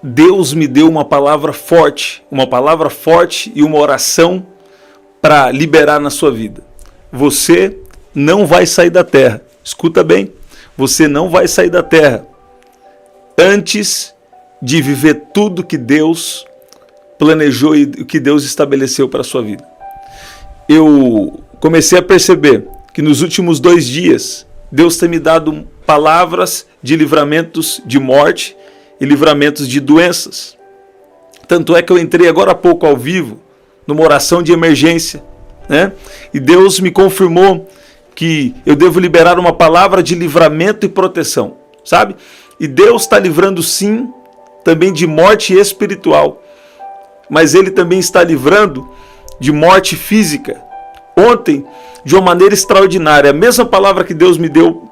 Deus me deu uma palavra forte e uma oração para liberar na sua vida. Você não vai sair da terra. Escuta bem, você não vai sair da terra antes de viver tudo que Deus planejou e que Deus estabeleceu para a sua vida. Eu comecei a perceber que nos últimos 2 dias, Deus tem me dado palavras de livramentos de morte e livramentos de doenças. Tanto é que eu entrei agora há pouco ao vivo, numa oração de emergência, né? E Deus me confirmou que eu devo liberar uma palavra de livramento e proteção, sabe? E Deus está livrando sim, também de morte espiritual, mas Ele também está livrando de morte física. Ontem, de uma maneira extraordinária, a mesma palavra que Deus me deu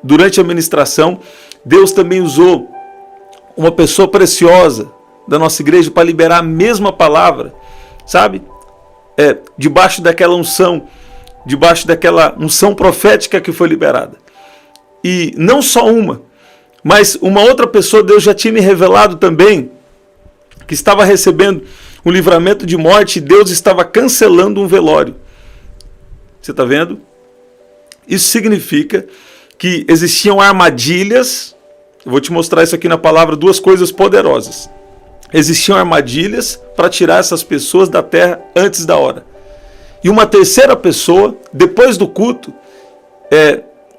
durante a ministração, Deus também usou uma pessoa preciosa da nossa igreja para liberar a mesma palavra, sabe? Debaixo daquela unção profética que foi liberada. E não só uma, mas uma outra pessoa, Deus já tinha me revelado também, que estava recebendo um livramento de morte, e Deus estava cancelando um velório. Você está vendo? Isso significa que existiam armadilhas. Eu vou te mostrar isso aqui na palavra, 2 coisas poderosas. Existiam armadilhas para tirar essas pessoas da terra antes da hora. E uma terceira pessoa, depois do culto,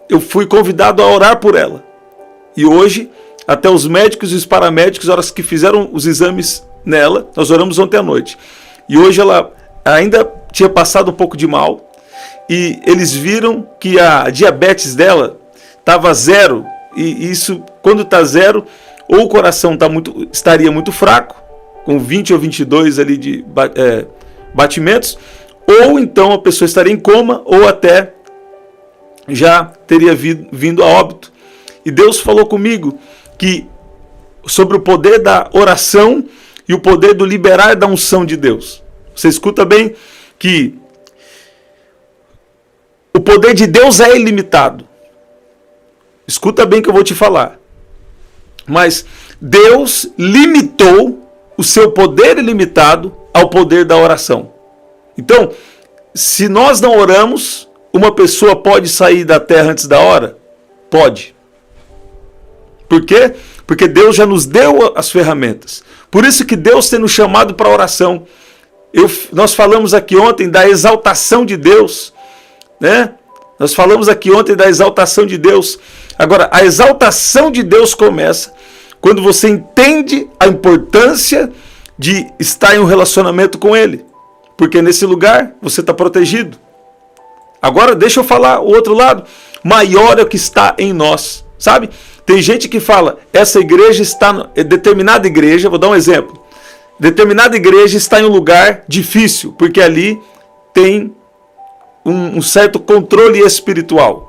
eu fui convidado a orar por ela. E hoje, até os médicos e os paramédicos, horas que fizeram os exames nela, nós oramos ontem à noite. E hoje ela ainda tinha passado um pouco de mal. E eles viram que a diabetes dela estava 0. E isso, quando está 0, ou o coração estaria muito fraco, com 20 ou 22 ali de batimentos, ou então a pessoa estaria em coma, ou até já teria vindo a óbito. E Deus falou comigo que sobre o poder da oração e o poder do liberar da unção de Deus. Você escuta bem que o poder de Deus é ilimitado. Escuta bem que eu vou te falar. Mas Deus limitou o seu poder ilimitado ao poder da oração. Então, se nós não oramos, uma pessoa pode sair da terra antes da hora? Pode. Por quê? Porque Deus já nos deu as ferramentas. Por isso que Deus tem nos chamado para a oração. Nós falamos aqui ontem da exaltação de Deus, né? Nós falamos aqui ontem da exaltação de Deus. Agora, a exaltação de Deus começa quando você entende a importância de estar em um relacionamento com Ele. Porque nesse lugar você está protegido. Agora, deixa eu falar o outro lado. Maior é o que está em nós, sabe? Tem gente que fala, essa igreja está... Determinada igreja, vou dar um exemplo. Determinada igreja está em um lugar difícil, porque ali tem um certo controle espiritual.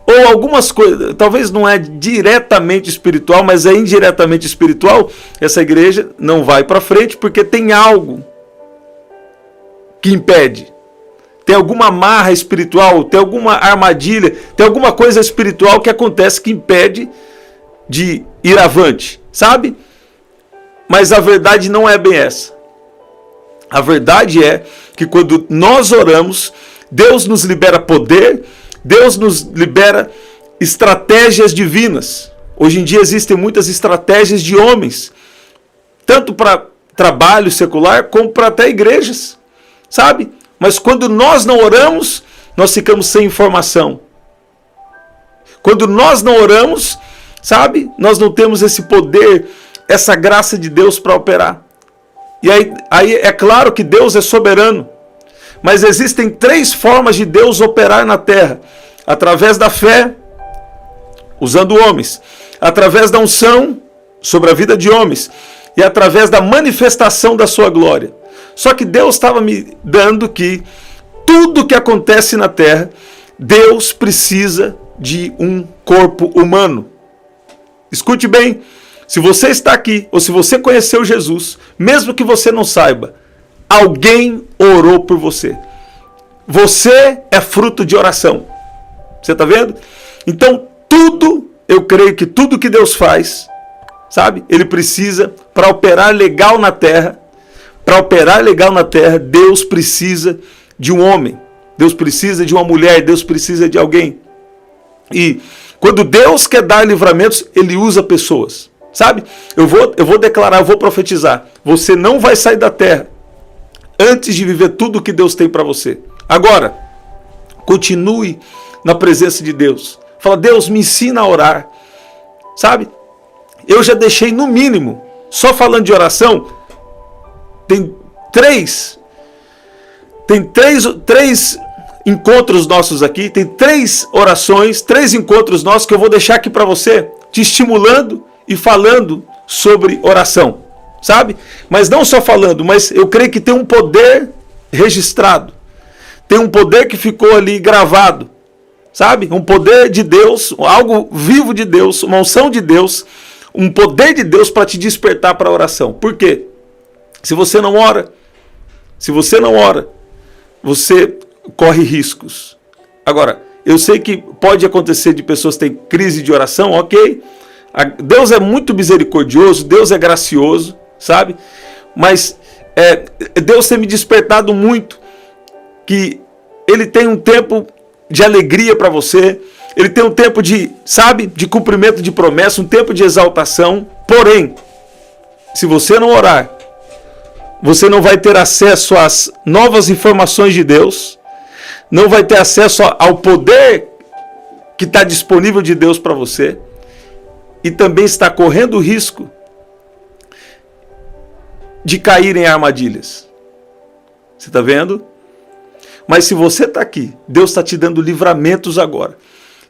Ou algumas coisas, talvez não é diretamente espiritual, mas é indiretamente espiritual. Essa igreja não vai para frente porque tem algo que impede. Tem alguma amarra espiritual, tem alguma armadilha, tem alguma coisa espiritual que acontece que impede de ir avante, sabe? Mas a verdade não é bem essa. A verdade é que quando nós oramos, Deus nos libera poder, Deus nos libera estratégias divinas. Hoje em dia existem muitas estratégias de homens, tanto para trabalho secular, como para até igrejas, sabe? Mas quando nós não oramos, nós ficamos sem informação. Quando nós não oramos, sabe? Nós não temos esse poder, essa graça de Deus para operar. E aí é claro que Deus é soberano. Mas existem 3 formas de Deus operar na terra. Através da fé, usando homens. Através da unção, sobre a vida de homens. E através da manifestação da sua glória. Só que Deus estava me dando que tudo que acontece na terra, Deus precisa de um corpo humano. Escute bem, se você está aqui, ou se você conheceu Jesus, mesmo que você não saiba, alguém orou por você. Você é fruto de oração. Você está vendo? Então, eu creio que tudo que Deus faz, sabe? Ele precisa para operar legal na terra, Deus precisa de um homem, Deus precisa de uma mulher, Deus precisa de alguém. E quando Deus quer dar livramentos, Ele usa pessoas, sabe? Eu vou declarar, eu vou profetizar. Você não vai sair da terra antes de viver tudo o que Deus tem para você. Agora, continue na presença de Deus. Fala, Deus, me ensina a orar, sabe? Eu já deixei no mínimo, só falando de oração, tem três encontros nossos aqui, tem 3 orações, 3 encontros nossos que eu vou deixar aqui para você, te estimulando e falando sobre oração, sabe? Mas não só falando, mas eu creio que tem um poder registrado, tem um poder que ficou ali gravado, sabe? Um poder de Deus, algo vivo de Deus, uma unção de Deus, um poder de Deus para te despertar para a oração. Por quê? Se você não ora, você corre riscos. Agora, eu sei que pode acontecer de pessoas que têm crise de oração, ok? Deus é muito misericordioso, Deus é gracioso, sabe? Mas Deus tem me despertado muito que Ele tem um tempo de alegria para você, Ele tem um tempo de, sabe, de cumprimento de promessa, um tempo de exaltação. Porém, se você não orar, você não vai ter acesso às novas informações de Deus, não vai ter acesso ao poder que está disponível de Deus para você, e também está correndo o risco de cair em armadilhas. Você está vendo? Mas se você está aqui, Deus está te dando livramentos agora.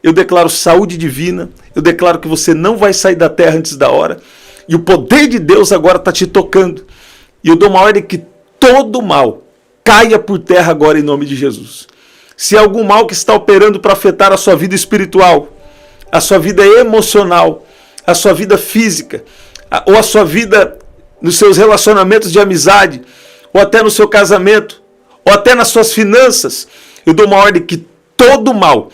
Eu declaro saúde divina, eu declaro que você não vai sair da terra antes da hora, e o poder de Deus agora está te tocando. E eu dou uma ordem que todo mal caia por terra agora em nome de Jesus. Se há algum mal que está operando para afetar a sua vida espiritual, a sua vida emocional, a sua vida física, ou a sua vida nos seus relacionamentos de amizade, ou até no seu casamento, ou até nas suas finanças, eu dou uma ordem que todo mal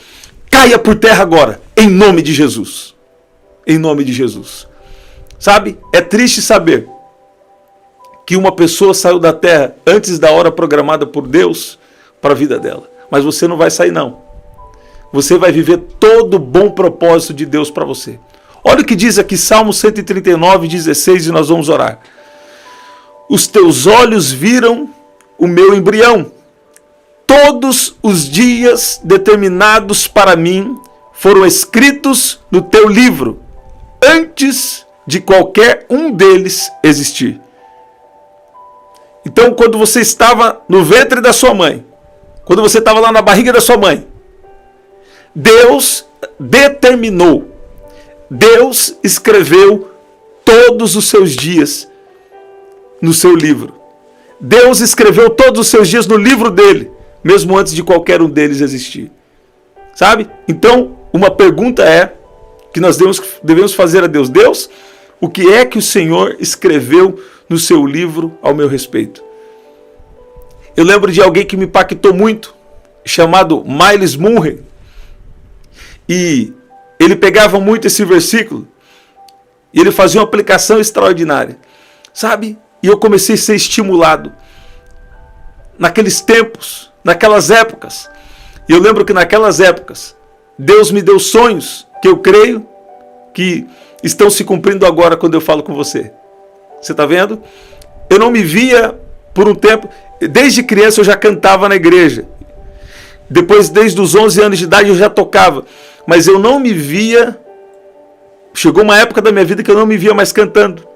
caia por terra agora, em nome de Jesus. Em nome de Jesus. Sabe, é triste saber que uma pessoa saiu da terra antes da hora programada por Deus para a vida dela. Mas você não vai sair, não. Você vai viver todo o bom propósito de Deus para você. Olha o que diz aqui, Salmo 139, 16, e nós vamos orar. Os teus olhos viram o meu embrião. Todos os dias determinados para mim foram escritos no teu livro, antes de qualquer um deles existir. Então, quando você estava no ventre da sua mãe, quando você estava lá na barriga da sua mãe, Deus determinou, Deus escreveu todos os seus dias no seu livro. Deus escreveu todos os seus dias no livro dele, mesmo antes de qualquer um deles existir. Sabe? Então, uma pergunta que nós devemos fazer a Deus. Deus, o que é que o Senhor escreveu no seu livro ao meu respeito? Eu lembro de alguém que me impactou muito, chamado Miles Munray. E ele pegava muito esse versículo e ele fazia uma aplicação extraordinária. Sabe? E eu comecei a ser estimulado. Naqueles tempos, naquelas épocas. E eu lembro que naquelas épocas, Deus me deu sonhos que eu creio que estão se cumprindo agora quando eu falo com você. Você está vendo? Eu não me via por um tempo. Desde criança eu já cantava na igreja. Depois, desde os 11 anos de idade, eu já tocava. Mas eu não me via. Chegou uma época da minha vida que eu não me via mais cantando.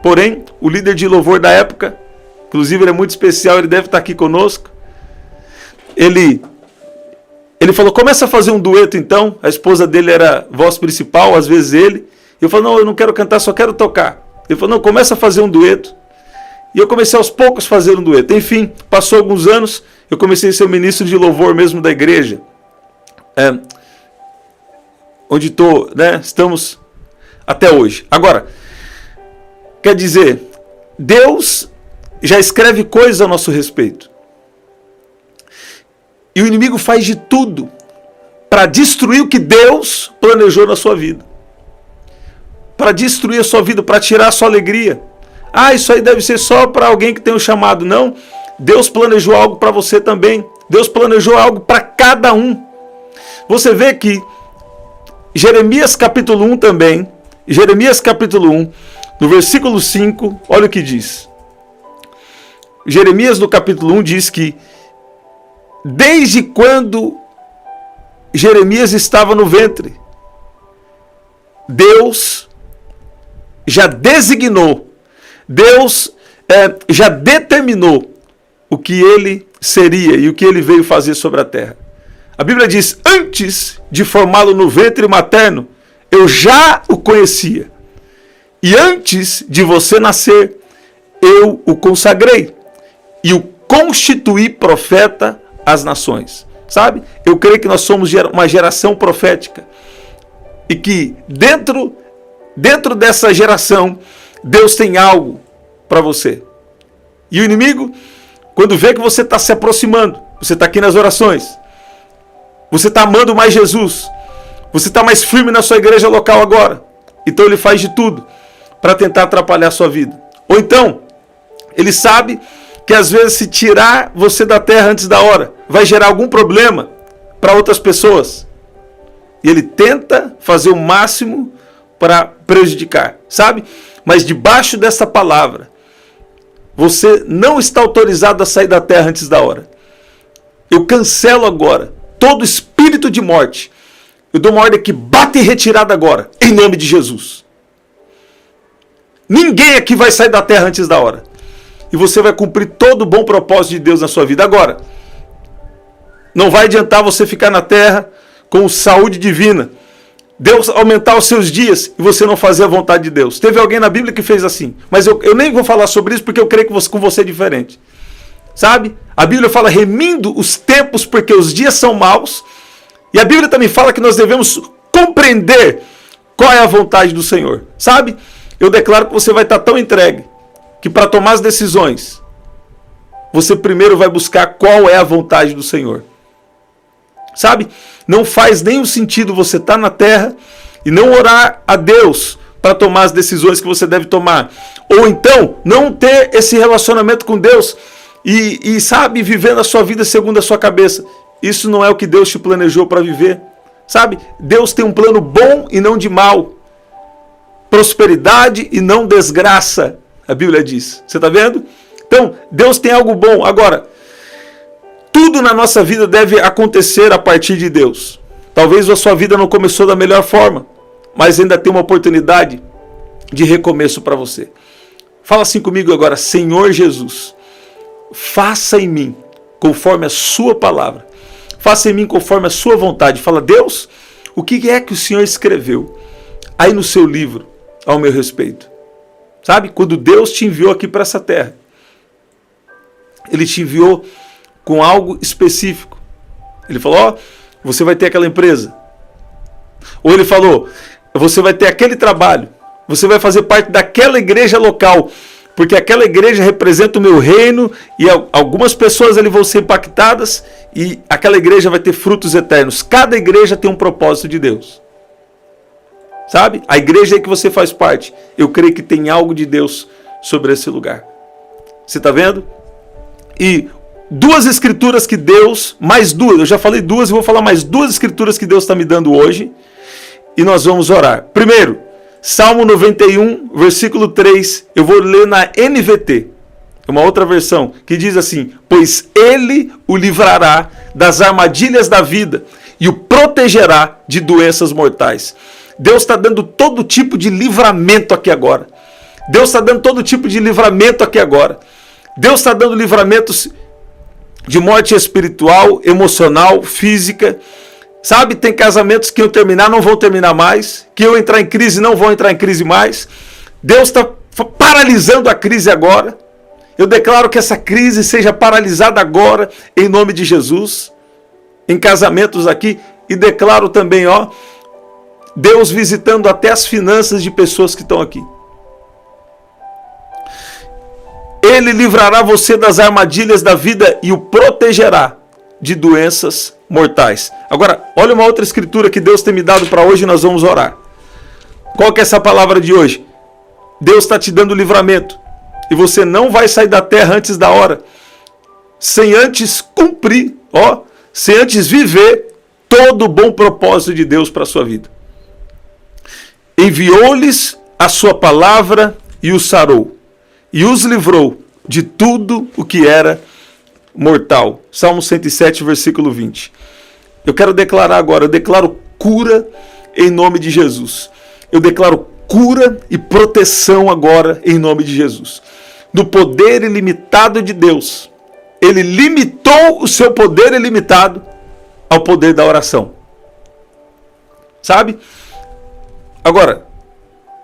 Porém, o líder de louvor da época, inclusive ele é muito especial, ele deve estar aqui conosco. Ele falou, começa a fazer um dueto então. A esposa dele era voz principal, às vezes ele. Eu falei, não, eu não quero cantar, só quero tocar. Ele falou, não, começa a fazer um dueto. E eu comecei aos poucos a fazer um dueto. Enfim, passou alguns anos, eu comecei a ser o ministro de louvor mesmo da igreja. Onde estou, né? Estamos até hoje. Agora, quer dizer, Deus já escreve coisas a nosso respeito. E o inimigo faz de tudo para destruir o que Deus planejou na sua vida. Para destruir a sua vida, para tirar a sua alegria. isso aí deve ser só para alguém que tem um chamado. Não, Deus planejou algo para você também. Deus planejou algo para cada um. Você vê que Jeremias capítulo 1 também, Jeremias capítulo 1, no versículo 5, olha o que diz. Jeremias no capítulo 1 diz que desde quando Jeremias estava no ventre, Deus já designou, Deus já determinou o que ele seria e o que ele veio fazer sobre a terra. A Bíblia diz, antes de formá-lo no ventre materno, eu já o conhecia. E antes de você nascer, eu o consagrei e o constituí profeta às nações. Sabe? Eu creio que nós somos uma geração profética. E que dentro dessa geração, Deus tem algo para você. E o inimigo, quando vê que você está se aproximando, você está aqui nas orações, você está amando mais Jesus, você está mais firme na sua igreja local agora, então ele faz de tudo para tentar atrapalhar a sua vida. Ou então, ele sabe que às vezes se tirar você da terra antes da hora, vai gerar algum problema para outras pessoas. E ele tenta fazer o máximo para prejudicar, sabe? Mas debaixo dessa palavra, você não está autorizado a sair da terra antes da hora. Eu cancelo agora todo espírito de morte. Eu dou uma ordem que bate em retirada agora, em nome de Jesus. Ninguém aqui vai sair da terra antes da hora. E você vai cumprir todo o bom propósito de Deus na sua vida. Agora, não vai adiantar você ficar na terra com saúde divina, Deus aumentar os seus dias e você não fazer a vontade de Deus. Teve alguém na Bíblia que fez assim, mas eu nem vou falar sobre isso porque eu creio que com você é diferente. Sabe? A Bíblia fala remindo os tempos porque os dias são maus. E a Bíblia também fala que nós devemos compreender qual é a vontade do Senhor. Sabe? Eu declaro que você vai estar tão entregue que para tomar as decisões, você primeiro vai buscar qual é a vontade do Senhor. Sabe? Não faz nenhum sentido você estar na terra e não orar a Deus para tomar as decisões que você deve tomar. Ou então, não ter esse relacionamento com Deus e sabe, vivendo a sua vida segundo a sua cabeça. Isso não é o que Deus te planejou para viver. Sabe? Deus tem um plano bom e não de mal. Prosperidade e não desgraça, a Bíblia diz. Você está vendo? Então, Deus tem algo bom. Agora, tudo na nossa vida deve acontecer a partir de Deus. Talvez a sua vida não começou da melhor forma, mas ainda tem uma oportunidade de recomeço para você. Fala assim comigo agora, Senhor Jesus, faça em mim conforme a sua palavra. Faça em mim conforme a sua vontade. Fala, Deus, o que é que o Senhor escreveu aí no seu livro ao meu respeito? Sabe, quando Deus te enviou aqui para essa terra, Ele te enviou com algo específico. Ele falou, você vai ter aquela empresa. Ou ele falou, você vai ter aquele trabalho. Você vai fazer parte daquela igreja local. Porque aquela igreja representa o meu reino e algumas pessoas ali vão ser impactadas e aquela igreja vai ter frutos eternos. Cada igreja tem um propósito de Deus. Sabe? A igreja aí que você faz parte, eu creio que tem algo de Deus sobre esse lugar. Você está vendo? E duas escrituras que Deus, mais duas, eu já falei duas e vou falar mais duas escrituras que Deus está me dando hoje e nós vamos orar. Primeiro, Salmo 91, versículo 3, eu vou ler na NVT, uma outra versão, que diz assim, pois Ele o livrará das armadilhas da vida e o protegerá de doenças mortais. Deus está dando todo tipo de livramento aqui agora. Deus está dando todo tipo de livramento aqui agora. Deus está dando livramentos de morte espiritual, emocional, física. Sabe, tem casamentos que iam terminar, não vão terminar mais. Que iam entrar em crise, não vão entrar em crise mais. Deus está paralisando a crise agora. Eu declaro que essa crise seja paralisada agora, em nome de Jesus. Em casamentos aqui. E declaro também, Deus visitando até as finanças de pessoas que estão aqui. Ele livrará você das armadilhas da vida e o protegerá de doenças mortais. Agora, olha uma outra escritura que Deus tem me dado para hoje e nós vamos orar. Qual que é essa palavra de hoje? Deus está te dando livramento. E você não vai sair da terra antes da hora, sem antes cumprir, sem antes viver todo o bom propósito de Deus para a sua vida. Enviou-lhes a sua palavra e os sarou, e os livrou de tudo o que era mortal. Salmo 107, versículo 20. Eu quero declarar agora, eu declaro cura em nome de Jesus. Eu declaro cura e proteção agora em nome de Jesus. Do poder ilimitado de Deus. Ele limitou o seu poder ilimitado ao poder da oração. Sabe? Agora,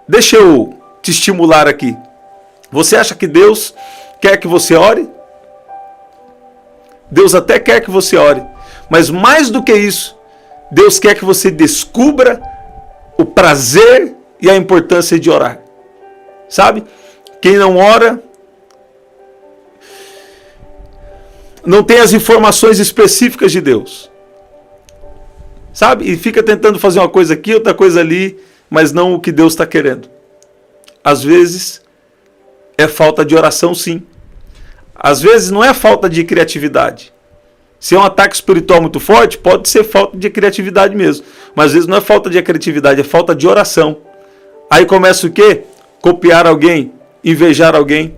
deixa eu te estimular aqui. Você acha que Deus quer que você ore? Deus até quer que você ore. Mas mais do que isso, Deus quer que você descubra o prazer e a importância de orar. Sabe? Quem não ora não tem as informações específicas de Deus. Sabe? E fica tentando fazer uma coisa aqui, outra coisa ali, mas não o que Deus está querendo. Às vezes é falta de oração, sim. Às vezes não é falta de criatividade. Se é um ataque espiritual muito forte, pode ser falta de criatividade mesmo. Mas às vezes não é falta de criatividade, é falta de oração. Aí começa o quê? Copiar alguém, invejar alguém.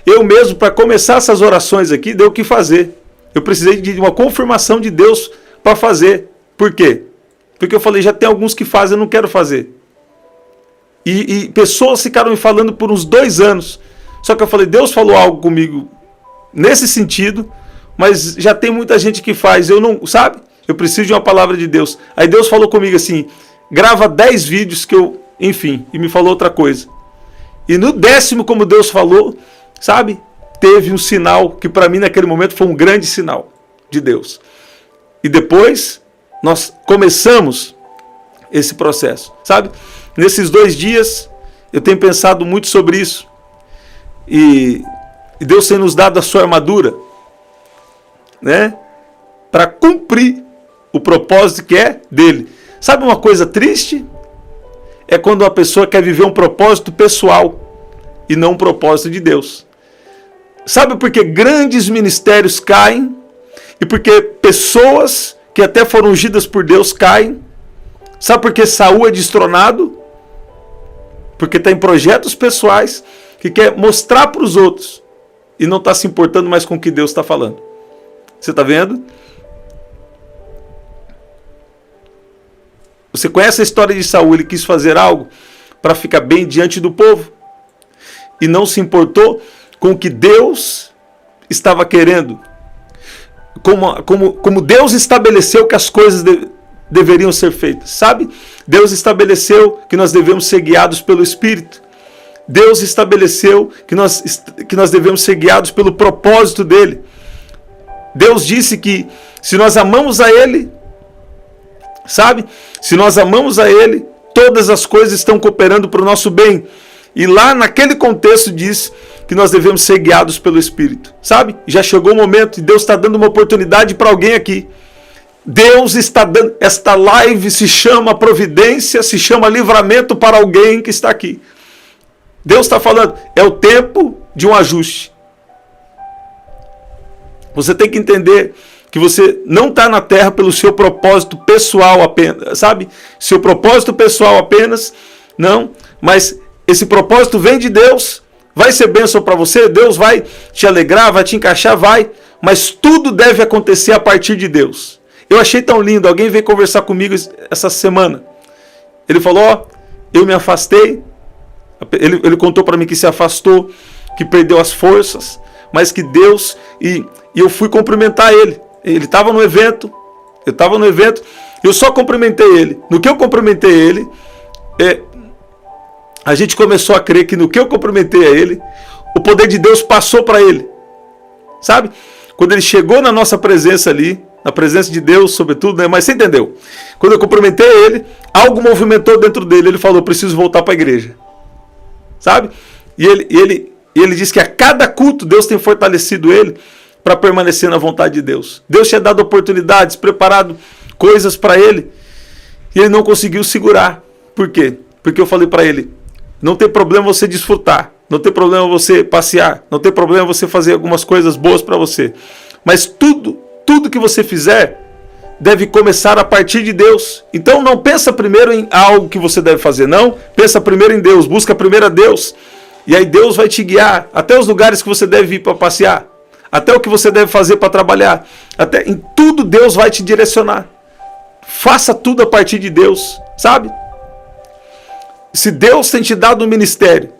Eu mesmo, para começar essas orações aqui, deu o que fazer. Eu precisei de uma confirmação de Deus para fazer. Por quê? Porque eu falei, já tem alguns que fazem, eu não quero fazer. E pessoas ficaram me falando por uns 2 anos. Só que eu falei, Deus falou algo comigo nesse sentido, mas já tem muita gente que faz. Eu não, sabe? Eu preciso de uma palavra de Deus. Aí Deus falou comigo assim, grava 10 vídeos que eu, enfim, e me falou outra coisa. E no 10º, como Deus falou, sabe? Teve um sinal que para mim naquele momento foi um grande sinal de Deus. E depois nós começamos esse processo, sabe? Nesses 2 dias eu tenho pensado muito sobre isso. E Deus tem nos dado a sua armadura, né? Para cumprir o propósito que é dele. Sabe uma coisa triste? É quando uma pessoa quer viver um propósito pessoal e não um propósito de Deus. Sabe por que grandes ministérios caem? E porque pessoas que até foram ungidas por Deus caem? Sabe por que Saul é destronado? Porque está em projetos pessoais que quer mostrar para os outros e não está se importando mais com o que Deus está falando. Você está vendo? Você conhece a história de Saul? Ele quis fazer algo para ficar bem diante do povo e não se importou com o que Deus estava querendo. Como Deus estabeleceu que as coisas deveriam ser feitas, sabe? Deus estabeleceu que nós devemos ser guiados pelo Espírito. Deus estabeleceu que nós devemos ser guiados pelo propósito dele. Deus disse que se nós amamos a Ele, sabe? Se nós amamos a Ele, todas as coisas estão cooperando para o nosso bem. E lá naquele contexto diz que nós devemos ser guiados pelo Espírito, sabe? Já chegou o momento e Deus está dando uma oportunidade para alguém aqui. Deus está dando, esta live se chama providência, se chama livramento para alguém que está aqui. Deus está falando, é o tempo de um ajuste. Você tem que entender que você não está na terra pelo seu propósito pessoal apenas, sabe? Seu propósito pessoal apenas, não, mas esse propósito vem de Deus, vai ser bênção para você, Deus vai te alegrar, vai te encaixar, vai, mas tudo deve acontecer a partir de Deus. Eu achei tão lindo, alguém veio conversar comigo essa semana. Ele falou, eu me afastei, ele contou para mim que se afastou, que perdeu as forças, mas que Deus, e eu fui cumprimentar ele. Ele estava no evento, eu só cumprimentei ele. No que eu cumprimentei ele, a gente começou a crer que no que eu cumprimentei a ele, o poder de Deus passou para ele. Sabe? Quando ele chegou na nossa presença ali, na presença de Deus, sobretudo, né? Mas você entendeu? Quando eu cumprimentei ele, algo movimentou dentro dele. Ele falou, preciso voltar para a igreja. Sabe? E ele disse que a cada culto Deus tem fortalecido ele para permanecer na vontade de Deus. Deus tinha dado oportunidades, preparado coisas para ele, e ele não conseguiu segurar. Por quê? Porque eu falei para ele, não tem problema você desfrutar, não tem problema você passear, não tem problema você fazer algumas coisas boas para você. Mas tudo que você fizer deve começar a partir de Deus. Então não pensa primeiro em algo que você deve fazer, não. Pensa primeiro em Deus, busca primeiro a Deus. E aí Deus vai te guiar até os lugares que você deve ir para passear, até o que você deve fazer para trabalhar. Até em tudo Deus vai te direcionar. Faça tudo a partir de Deus, sabe? Se Deus tem te dado um ministério,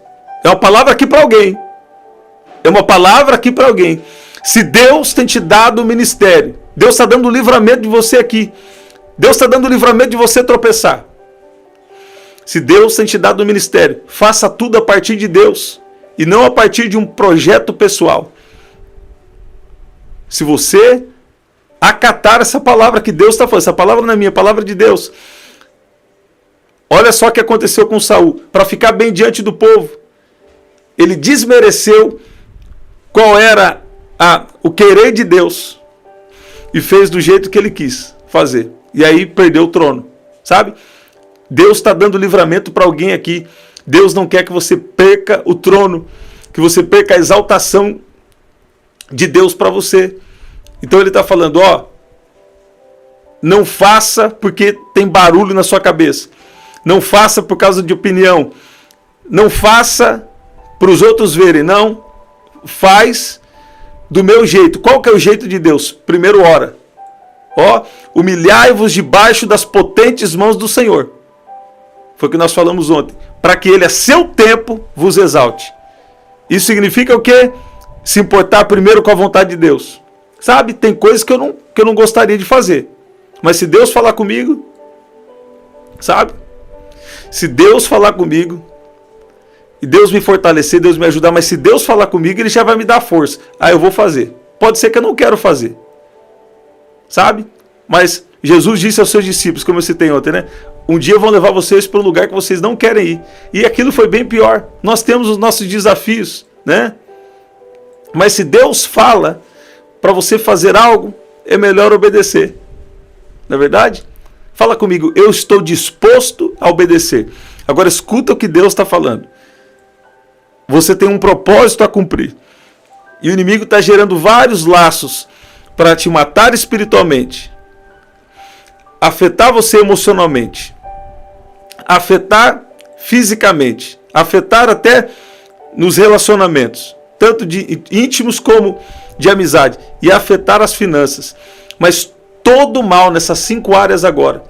é uma palavra aqui para alguém. É uma palavra aqui para alguém. Se Deus tem te dado um ministério, Deus está dando o livramento de você aqui. Deus está dando o livramento de você tropeçar. Se Deus tem te dado um ministério, faça tudo a partir de Deus e não a partir de um projeto pessoal. Se você acatar essa palavra que Deus está falando, essa palavra não é minha, é a palavra de Deus. Olha só o que aconteceu com Saul. Para ficar bem diante do povo, ele desmereceu qual era o querer de Deus e fez do jeito que ele quis fazer. E aí perdeu o trono, sabe? Deus está dando livramento para alguém aqui. Deus não quer que você perca o trono, que você perca a exaltação de Deus para você. Então ele está falando, não faça porque tem barulho na sua cabeça. Não faça por causa de opinião. Não faça para os outros verem. Não, faz do meu jeito. Qual que é o jeito de Deus? Primeiro ora. Humilhai-vos debaixo das potentes mãos do Senhor. Foi o que nós falamos ontem. Para que ele a seu tempo vos exalte. Isso significa o quê? Se importar primeiro com a vontade de Deus. Sabe, tem coisas que eu não gostaria de fazer. Mas se Deus falar comigo, sabe? Se Deus falar comigo, e Deus me fortalecer, Deus me ajudar, mas se Deus falar comigo, Ele já vai me dar força. Aí eu vou fazer. Pode ser que eu não quero fazer. Sabe? Mas Jesus disse aos seus discípulos, como eu citei ontem, né? Um dia vão levar vocês para um lugar que vocês não querem ir. E aquilo foi bem pior. Nós temos os nossos desafios, né? Mas se Deus fala para você fazer algo, é melhor obedecer. Não é verdade? Fala comigo, eu estou disposto a obedecer. Agora escuta o que Deus está falando. Você tem um propósito a cumprir. E o inimigo está gerando vários laços para te matar espiritualmente, afetar você emocionalmente, afetar fisicamente, afetar até nos relacionamentos, tanto de íntimos como de amizade, e afetar as finanças. Mas todo mal nessas 5 áreas agora,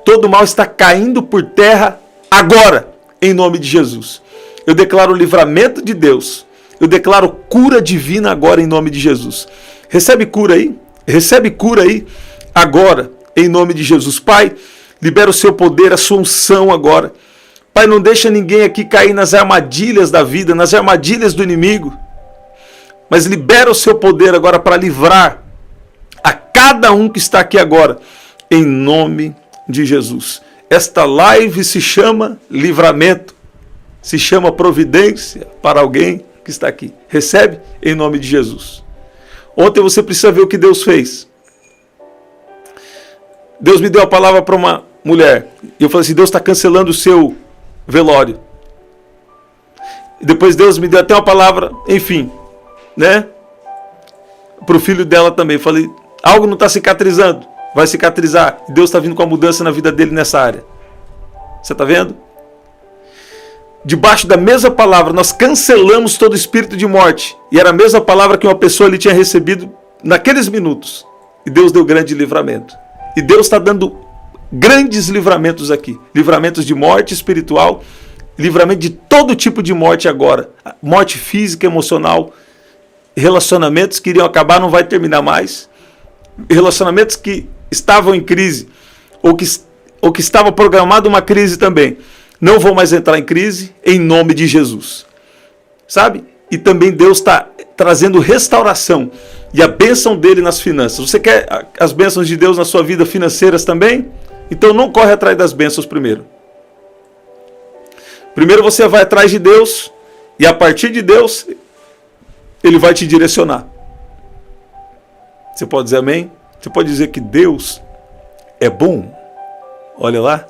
todo mal está caindo por terra agora, em nome de Jesus. Eu declaro o livramento de Deus. Eu declaro cura divina agora em nome de Jesus. Recebe cura aí. Recebe cura aí agora em nome de Jesus. Pai, libera o seu poder, a sua unção agora. Pai, não deixa ninguém aqui cair nas armadilhas da vida, nas armadilhas do inimigo. Mas libera o seu poder agora para livrar a cada um que está aqui agora, em nome de Jesus. Esta live se chama livramento, se chama providência para alguém que está aqui. Recebe em nome de Jesus. Ontem você precisa ver o que Deus fez. Deus me deu a palavra para uma mulher. E eu falei assim, Deus está cancelando o seu velório. E depois Deus me deu até uma palavra, enfim, né? Para o filho dela também. Eu falei, algo não está cicatrizando. Vai cicatrizar. E Deus está vindo com a mudança na vida dele nessa área. Você está vendo? Debaixo da mesma palavra, nós cancelamos todo espírito de morte. E era a mesma palavra que uma pessoa ali tinha recebido naqueles minutos. E Deus deu grande livramento. E Deus está dando grandes livramentos aqui. Livramentos de morte espiritual, livramento de todo tipo de morte agora. Morte física, emocional, relacionamentos que iriam acabar, não vai terminar mais. Relacionamentos que estavam em crise, ou que estava programada uma crise também. Não vão mais entrar em crise, em nome de Jesus. Sabe? E também Deus está trazendo restauração e a bênção dele nas finanças. Você quer as bênçãos de Deus na sua vida financeiras também? Então não corre atrás das bênçãos primeiro. Primeiro você vai atrás de Deus e a partir de Deus Ele vai te direcionar. Você pode dizer amém? Você pode dizer que Deus é bom? Olha lá.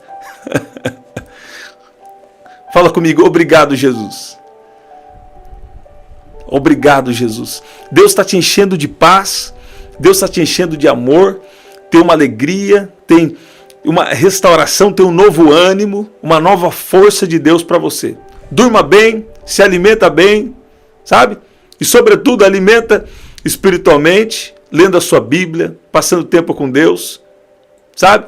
Fala comigo, obrigado Jesus. Obrigado, Jesus. Deus está te enchendo de paz, Deus está te enchendo de amor, tem uma alegria, tem uma restauração, tem um novo ânimo, uma nova força de Deus para você. Durma bem, se alimenta bem, sabe? E sobretudo alimenta espiritualmente, lendo a sua Bíblia, passando tempo com Deus, sabe?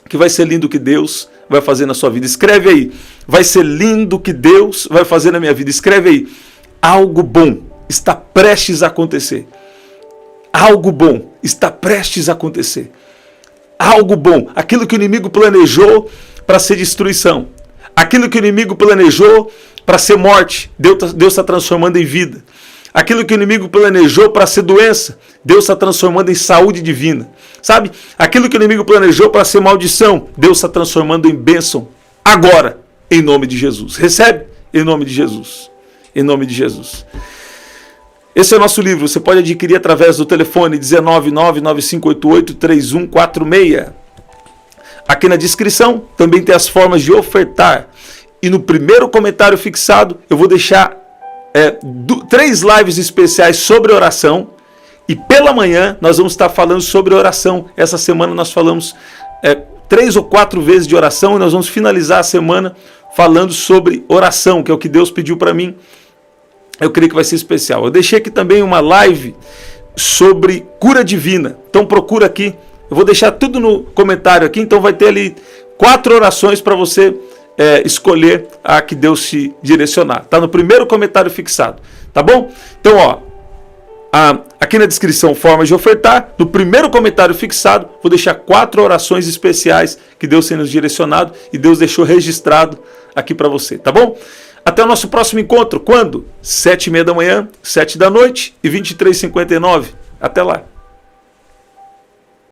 Que vai ser lindo o que Deus vai fazer na sua vida. Escreve aí, vai ser lindo o que Deus vai fazer na minha vida. Escreve aí, algo bom está prestes a acontecer. Algo bom está prestes a acontecer. Algo bom, aquilo que o inimigo planejou para ser destruição, aquilo que o inimigo planejou para ser morte, Deus está transformando em vida. Aquilo que o inimigo planejou para ser doença, Deus está transformando em saúde divina. Sabe? Aquilo que o inimigo planejou para ser maldição, Deus está transformando em bênção. Agora, em nome de Jesus. Recebe? Em nome de Jesus. Em nome de Jesus. Esse é o nosso livro. Você pode adquirir através do telefone 19995883146. Aqui na descrição também tem as formas de ofertar. E no primeiro comentário fixado eu vou deixar 3 lives especiais sobre oração. E pela manhã nós vamos estar falando sobre oração. Essa semana nós falamos 3 ou 4 vezes de oração. E nós vamos finalizar a semana falando sobre oração, que é o que Deus pediu para mim. Eu creio que vai ser especial. Eu deixei aqui também uma live sobre cura divina. Então procura aqui. Eu vou deixar tudo no comentário aqui. Então vai ter ali 4 orações para você escolher a que Deus te direcionar. Está no primeiro comentário fixado. Tá bom? Então, ó, aqui na descrição, formas de ofertar. No primeiro comentário fixado, vou deixar 4 orações especiais que Deus tem nos direcionado e Deus deixou registrado aqui para você. Tá bom? Até o nosso próximo encontro. Quando? 7h30 da manhã, 7 da noite e 23h59. Até lá.